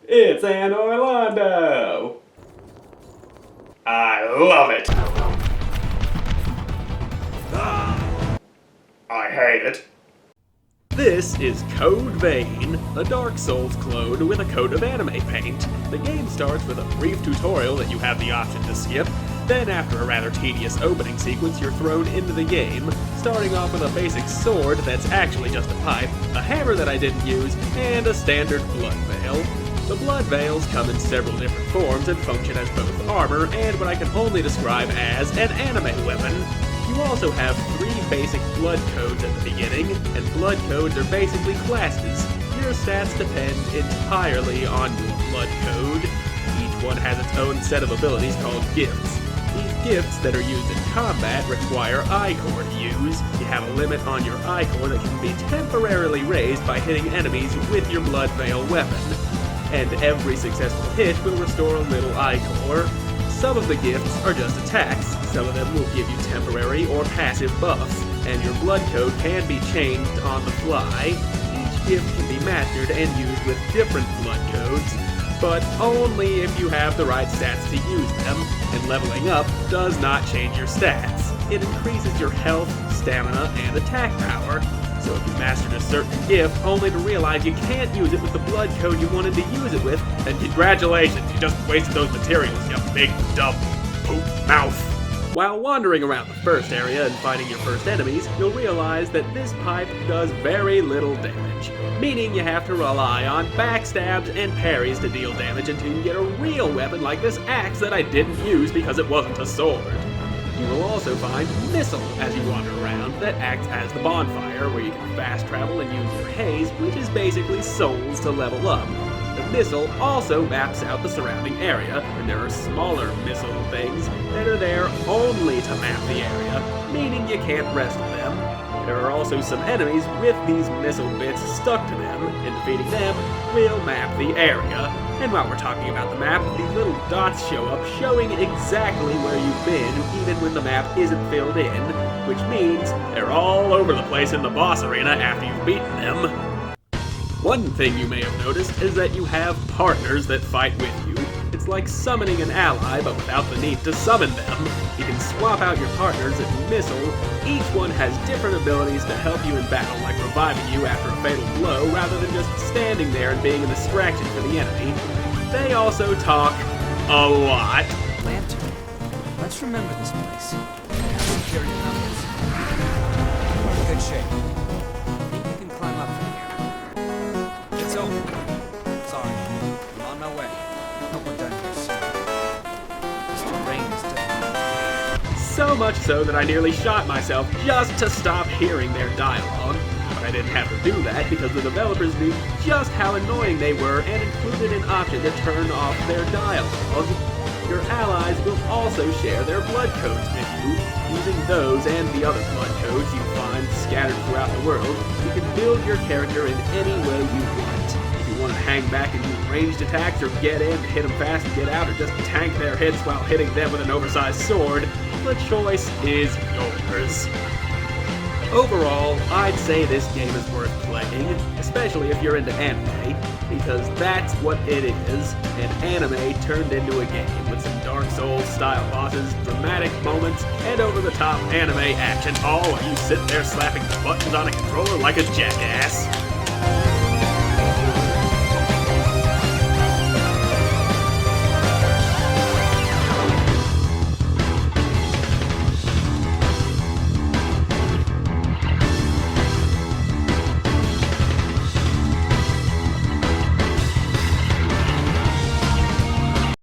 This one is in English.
It's an Orlando! I love it! I hate it. This is Code Vein, a Dark Souls clone with a coat of anime paint. The game starts with a brief tutorial that you have the option to skip. Then after a rather tedious opening sequence, you're thrown into the game, starting off with a basic sword that's actually just a pipe, a hammer that I didn't use, and a standard blood veil. The blood veils come in several different forms and function as both armor and what I can only describe as an anime weapon. You also have 3 basic blood codes at the beginning, and blood codes are basically classes. Your stats depend entirely on your blood code. Each one has its own set of abilities called gifts. These gifts that are used in combat require I-core to use. You have a limit on your I-core that can be temporarily raised by hitting enemies with your blood veil weapon. And every successful hit will restore a little I-core. Some of the gifts are just attacks, some of them will give you temporary or passive buffs, and your blood code can be changed on the fly. Each gift can be mastered and used with different blood codes, but only if you have the right stats to use them, and leveling up does not change your stats. It increases your health, stamina, and attack power. So if you mastered a certain gift only to realize you can't use it with the blood code you wanted to use it with, then congratulations, you just wasted those materials, you big dumb poop mouth. While wandering around the first area and fighting your first enemies, you'll realize that this pipe does very little damage, meaning you have to rely on backstabs and parries to deal damage until you get a real weapon like this axe that I didn't use because it wasn't a sword. You will also find Missile as you wander around that acts as the bonfire, where you can fast travel and use your haze, which is basically souls to level up. The Missile also maps out the surrounding area, and there are smaller missile things that are there only to map the area, meaning you can't rest with them. There are also some enemies with these missile bits stuck to them, and defeating them will map the area. And while we're talking about the map, these little dots show up showing exactly where you've been, even when the map isn't filled in, which means they're all over the place in the boss arena after you've beaten them. One thing you may have noticed is that you have partners that fight with you. It's like summoning an ally, but without the need to summon them. You can swap out your partners at Missile. Each one has different abilities to help you in battle, like reviving you after a fatal blow, rather than just standing there and being a distraction for the enemy. They also talk a lot. Lantern. Let's remember this place. Have security numbers. We're in good shape. I think you can climb up from here. It's open. Sorry. I'm on my way. Hope we're done here soon. This terrain is difficult. So much so that I nearly shot myself just to stop hearing their dialogue. But I didn't have to do that because the developers knew just how annoying they were and included an option to turn off their dialogue. Your allies will also share their blood codes with you. Using those and the other blood codes you find scattered throughout the world, you can build your character in any way you want. If you want to hang back and use ranged attacks, or get in, hit them fast and get out, or just tank their hits while hitting them with an oversized sword, the choice is yours. Overall, I'd say this game is worth playing, especially if you're into anime, because that's what it is, an anime turned into a game with some Dark Souls style bosses, dramatic moments, and over-the-top anime action, all while you sit there slapping the buttons on a controller like a jackass.